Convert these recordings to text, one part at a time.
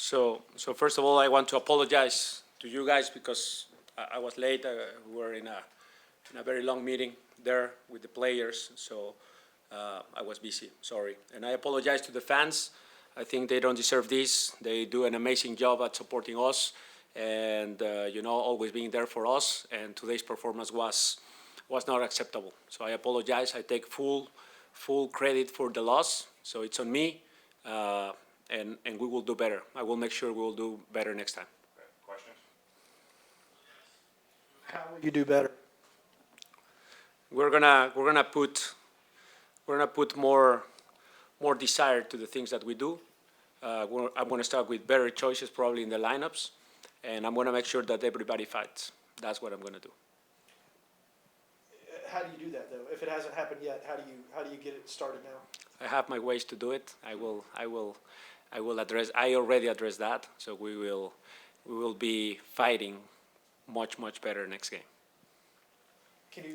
So first of all, I want to apologize to you guys because I was late. We were in a very long meeting there with the players, so I was busy. Sorry, and I apologize to the fans. I think they don't deserve this. They do an amazing job at supporting us, and always being there for us. And today's performance was not acceptable. So I apologize. I take full credit for the loss. So it's on me. And we will do better. I will make sure we will do better next time. Questions? How will you do better? We're gonna put more desire to the things that we do. I'm gonna start with better choices probably in the lineups, and I'm gonna make sure that everybody fights. That's what I'm gonna do. How do you do that though? If it hasn't happened yet, how do you get it started now? I have my ways to do it. I will address. I already addressed that. So we will be fighting much better next game. Can you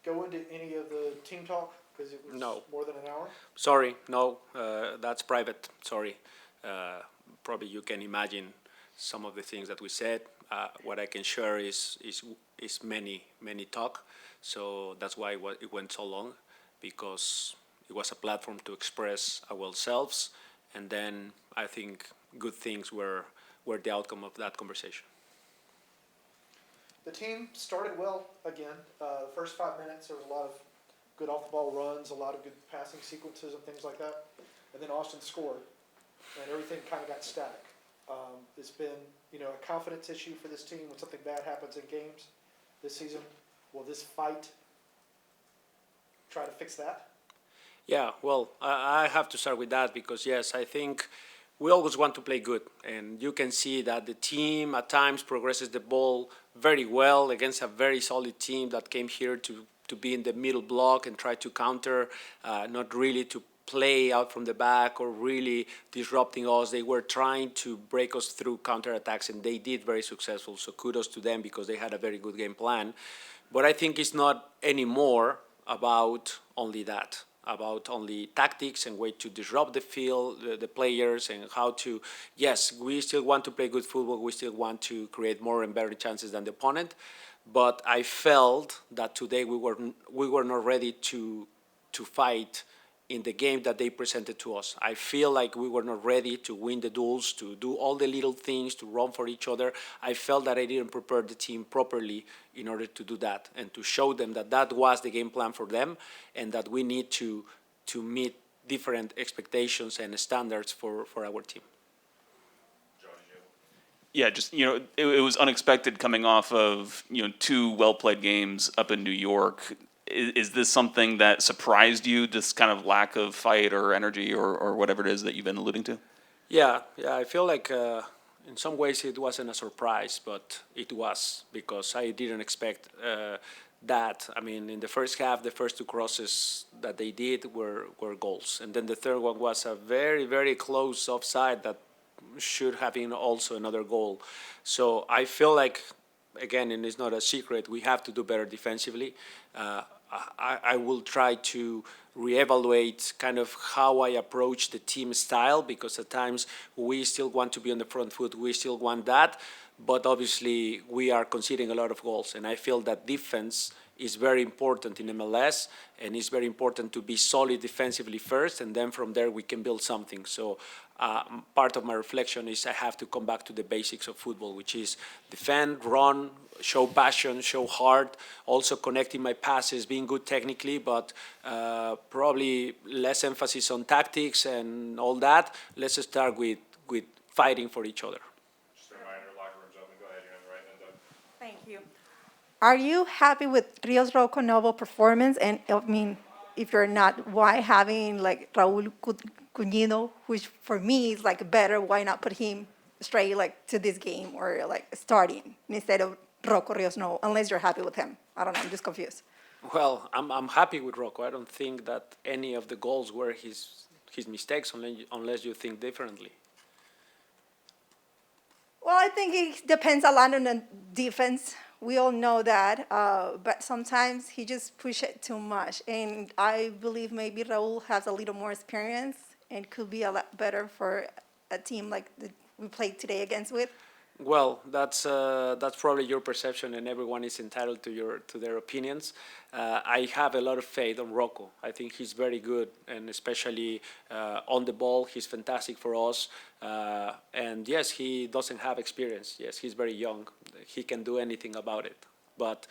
go into any of the team talk because it was No. more than an hour? Sorry, no, that's private. Sorry. Probably you can imagine some of the things that we said. What I can share is many talk. So that's why it went so long, because it was a platform to express ourselves, and then I think good things were the outcome of that conversation. The team started well again. The first 5 minutes, there was a lot of good off-the-ball runs, a lot of good passing sequences and things like that. And then Austin scored, and everything kind of got static. It's been, a confidence issue for this team when something bad happens in games this season. Will this fight try to fix that? Yeah, well, I have to start with that because, yes, I think we always want to play good. And you can see that the team at times progresses the ball very well against a very solid team that came here to be in the middle block and try to counter, not really to play out from the back or really disrupting us. They were trying to break us through counterattacks, and they did very successful. So kudos to them because they had a very good game plan. But I think it's not anymore about only that, about only tactics and way to disrupt the field, the players, and how to, yes, we still want to play good football. We still want to create more and better chances than the opponent. But I felt that today we were not ready to fight in the game that they presented to us. I feel like we were not ready to win the duels, to do all the little things, to run for each other. I felt that I didn't prepare the team properly in order to do that and to show them that that was the game plan for them and that we need to meet different expectations and standards for our team. Yeah, just, it was unexpected coming off of, 2 well-played games up in New York. Is this something that surprised you, this kind of lack of fight or energy or whatever it is that you've been alluding to? Yeah, I feel like in some ways it wasn't a surprise, but it was because I didn't expect that. I mean, in the first half, the first 2 crosses that they did were goals. And then the third one was a very, very close offside that should have been also another goal. So I feel like, again, and it's not a secret, we have to do better defensively. I will try to reevaluate kind of how I approach the team style, because at times we still want to be on the front foot, we still want that, but obviously we are conceding a lot of goals, and I feel that defense is very important in MLS, and it's very important to be solid defensively first, and then from there we can build something. So part of my reflection is I have to come back to the basics of football, which is defend, run, show passion, show heart, also connecting my passes, being good technically, but probably less emphasis on tactics and all that. Let's start with fighting for each other. Just a reminder, locker room's open. Go ahead, you're on the right hand, Doug. Thank you. Are you happy with Rios Rocco Novo performance? And I mean, if you're not, why having like Raul Cunino, which for me is like better, why not put him straight like to this game or like starting instead of Rocco Rios Novo, unless you're happy with him? I don't know, I'm just confused. Well, I'm happy with Rocco. I don't think that any of the goals were his mistakes, unless you think differently. Well, I think it depends a lot on the defense. We all know that, but sometimes he just pushes it too much. And I believe maybe Raul has a little more experience and could be a lot better for a team like we played today against with? Well, that's probably your perception, and everyone is entitled to their opinions. I have a lot of faith on Rocco. I think he's very good, and especially on the ball, he's fantastic for us. And yes, he doesn't have experience. Yes, he's very young. He can do anything about it. But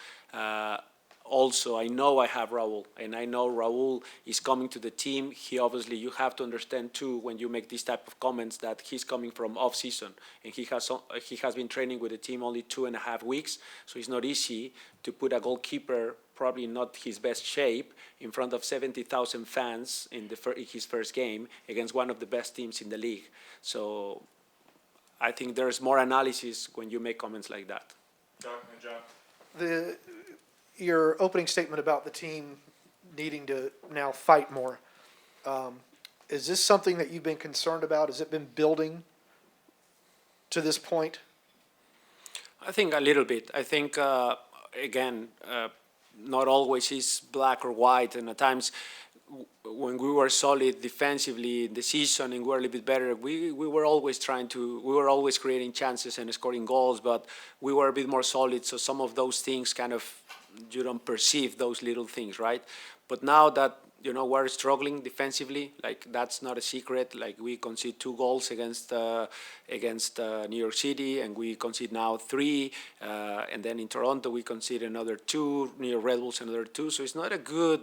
also, I know I have Raul, and I know Raul is coming to the team. He obviously, you have to understand too, when you make these type of comments, that he's coming from off season, and he has been training with the team only 2.5 weeks. So it's not easy to put a goalkeeper, probably not his best shape, in front of 70,000 fans in his first game against one of the best teams in the league. So I think there's more analysis when you make comments like that. The your opening statement about the team needing to now fight more. Is this something that you've been concerned about? Has it been building to this point? I think a little bit. I think, again, not always is black or white, and at times when we were solid defensively in the season and we were a little bit better, we were always we were always creating chances and scoring goals, but we were a bit more solid, so some of those things kind of, you don't perceive those little things, right? But now that, we're struggling defensively, like that's not a secret. Like we concede 2 goals against New York City, and we concede now 3, and then in Toronto we concede another 2, near Red Bulls another 2. So it's not a good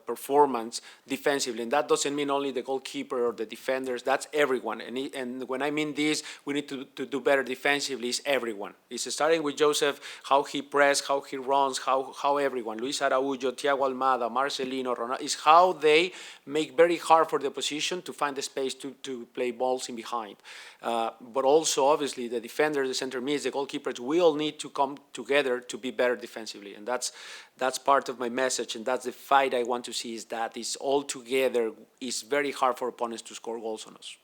performance defensively, and that doesn't mean only the goalkeeper or the defenders. That's everyone. And when I mean this, we need to do better defensively. It's everyone. It's starting with Joseph, how he press, how he runs, how everyone, Luis Araujo, Thiago Almada, Marcelino, Ronaldo, is how they make very hard for the opposition to find the space to play balls in behind. But also, obviously, the defenders, the center mids, the goalkeepers, we all need to come together to be better defensively. And that's part of my message, and that's the fight I want to see, is that it's all together. It's very hard for opponents to score goals on us.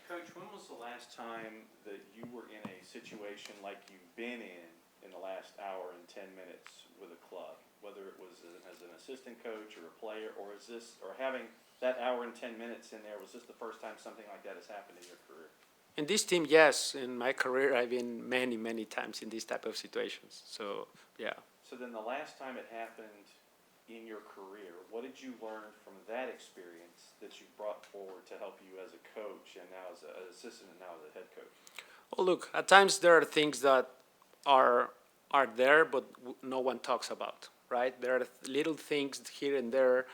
Coach, when was the last time that you were in a situation like you've been in the last hour and 10 minutes with a club, whether it was as an assistant coach or a player, or having that hour and 10 minutes in there, was this the first time something like that has happened in your career? In this team, yes. In my career, I've been many, many times in these type of situations. So, yeah. So then the last time it happened in your career, what did you learn from that experience that you brought forward to help you as a coach and now as an assistant and now as a head coach? Well, look, at times there are things that are there, but no one talks about, right? There are little things here and there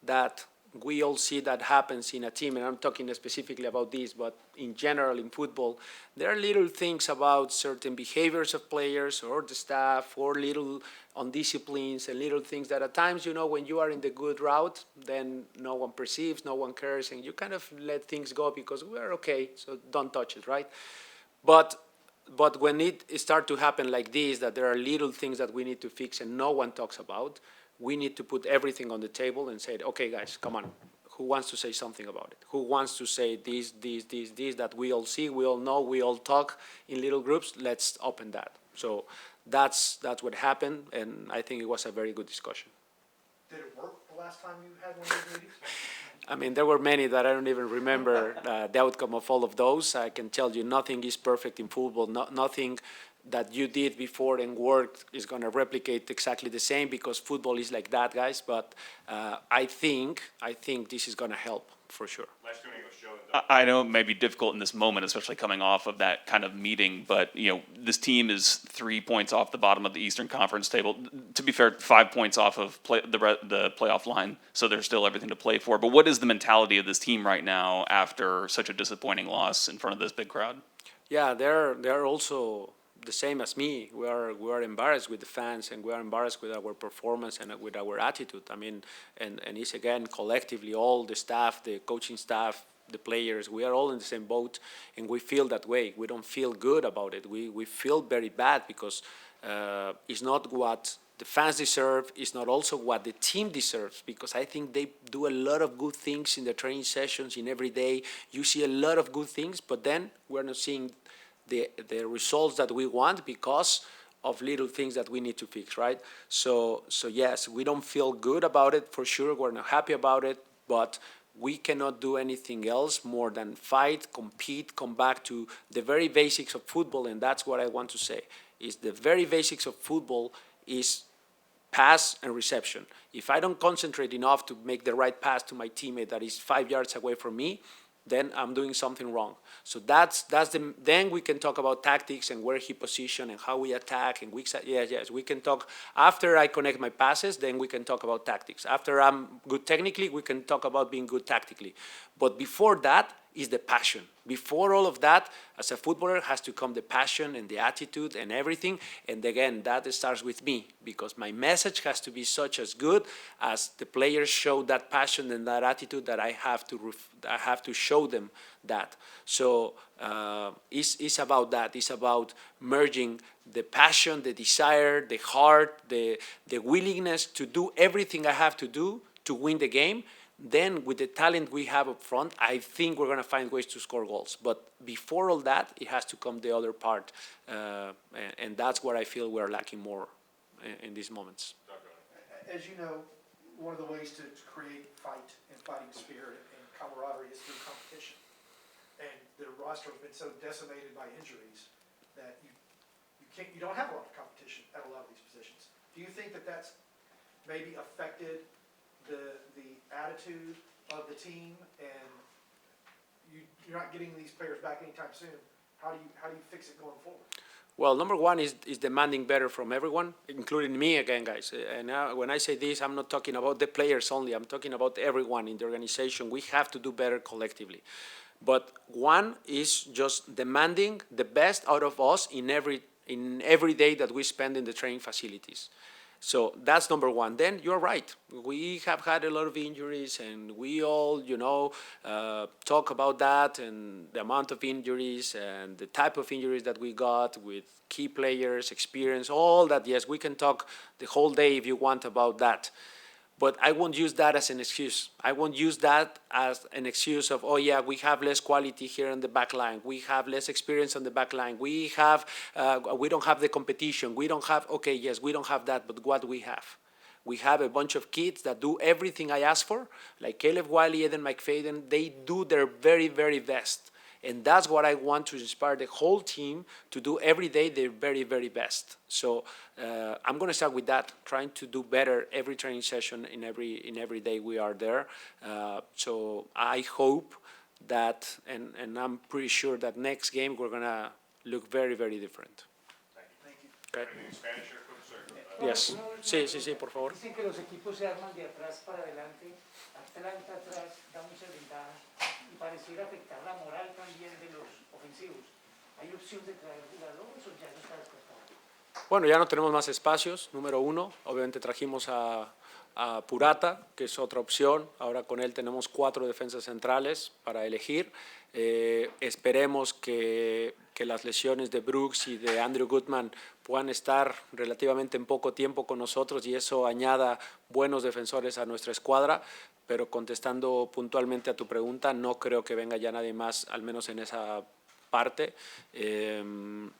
that we all see that happens in a team, and I'm talking specifically about this, but in general in football, there are little things about certain behaviors of players or the staff, or little undisciplines and little things that at times, when you are in the good route, then no one perceives, no one cares, and you kind of let things go because we're okay, so don't touch it, right? But when it starts to happen like this, that there are little things that we need to fix and no one talks about, we need to put everything on the table and say, okay, guys, come on. Who wants to say something about it? Who wants to say this, that we all see, we all know, we all talk in little groups? Let's open that. So that's what happened, and I think it was a very good discussion. Did it work the last time you had one of these meetings? I mean, there were many that I don't even remember the outcome of all of those. I can tell you nothing is perfect in football. Nothing that you did before and worked is going to replicate exactly the same, because football is like that, guys. But I think this is going to help for sure. I know it may be difficult in this moment, especially coming off of that kind of meeting, but this team is 3 points off the bottom of the Eastern Conference table. To be fair, 5 points off of the playoff line, so there's still everything to play for. But what is the mentality of this team right now after such a disappointing loss in front of this big crowd? Yeah, they're also the same as me. We are embarrassed with the fans, and we are embarrassed with our performance and with our attitude. I mean, and it's again collectively all the staff, the coaching staff, the players. We are all in the same boat, and we feel that way. We don't feel good about it. We feel very bad because it's not what the fans deserve. It's not also what the team deserves, because I think they do a lot of good things in the training sessions, in every day. You see a lot of good things, but then we're not seeing the results that we want because of little things that we need to fix, right? So yes, we don't feel good about it for sure. We're not happy about it, but we cannot do anything else more than fight, compete, come back to the very basics of football, and that's what I want to say, is the very basics of football is pass and reception. If I don't concentrate enough to make the right pass to my teammate that is 5 yards away from me, then I'm doing something wrong. So then we can talk about tactics and where he position and how we attack and yes, we can talk after I connect my passes, then we can talk about tactics. After I'm good technically, we can talk about being good tactically. But before that is the passion. Before all of that, as a footballer, has to come the passion and the attitude and everything. And again, that starts with me, because my message has to be such as good as the players show that passion and that attitude that I have to show them that. So it's about that. It's about merging the passion, the desire, the heart, the willingness to do everything I have to do to win the game. Then with the talent we have up front, I think we're going to find ways to score goals. But before all that, it has to come the other part. And that's where I feel we're lacking more in these moments. As you know, one of the ways to create fight and fighting spirit and camaraderie is through competition. And the roster has been so decimated by injuries that you don't have a lot of competition at a lot of these positions. Do you think that that's maybe affected the attitude of the team, and you're not getting these players back anytime soon? How do you fix it going forward? Well, number one is demanding better from everyone, including me again, guys. And when I say this, I'm not talking about the players only. I'm talking about everyone in the organization. We have to do better collectively. But one is just demanding the best out of us in every day that we spend in the training facilities. So that's number one. Then you're right. We have had a lot of injuries, and we all, talk about that and the amount of injuries and the type of injuries that we got with key players, experience, all that. Yes, we can talk the whole day if you want about that. But I won't use that as an excuse. I won't use that as an excuse of, oh yeah, we have less quality here on the back line. We have less experience on the back line. We don't have the competition. We don't have, okay, yes, we don't have that, but what we have? We have a bunch of kids that do everything I ask for, like Caleb Wiley, Eden McFadden. They do their very, very best. And that's what I want to inspire the whole team to do every day their very, very best. So I'm going to start with that, trying to do better every training session in every day we are there. So I hope that, and I'm pretty sure that next game we're going to look very, very different. Thank you. Okay? Spanish or Coach, sir? Yes. Sí, por favor. Dicen que los equipos se arman de atrás para adelante, Atlanta atrás da muchas ventajas y pareciera afectar la moral también de los ofensivos. ¿Hay opción de traer jugadores o ya no está descartado? Bueno, ya no tenemos más espacios, número uno. Obviamente trajimos a Purata, que es otra opción. Ahora con él tenemos 4 defensas centrales para elegir. Esperemos que las lesiones de Brooks y de Andrew Goodman puedan estar relativamente en poco tiempo con nosotros y eso añada buenos defensores a nuestra escuadra. Pero contestando puntualmente a tu pregunta, no creo que venga ya nadie más, al menos en esa parte.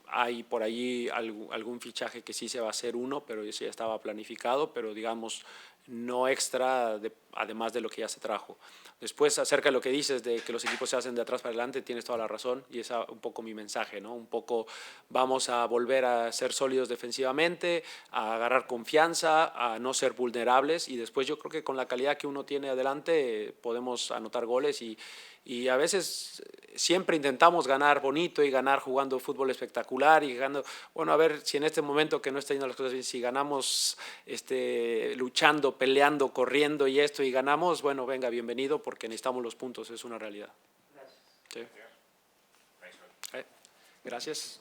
Hay por allí algún fichaje que sí se va a hacer uno, pero eso ya estaba planificado, pero digamos no extra, además de lo que ya se trajo. Después, acerca de lo que dices de que los equipos se hacen de atrás para adelante, tienes toda la razón y esa un poco mi mensaje, ¿no? Un poco vamos a volver a ser sólidos defensivamente, a agarrar confianza, a no ser vulnerables y después yo creo que con la calidad que uno tiene adelante podemos anotar goles y a veces siempre intentamos ganar bonito y ganar jugando fútbol espectacular y ganando, bueno, a ver si en este momento que no está yendo las cosas bien, si ganamos luchando, peleando, corriendo y esto y ganamos, bueno, venga, bienvenido porque necesitamos los puntos, es una realidad. Gracias. Sí. Gracias.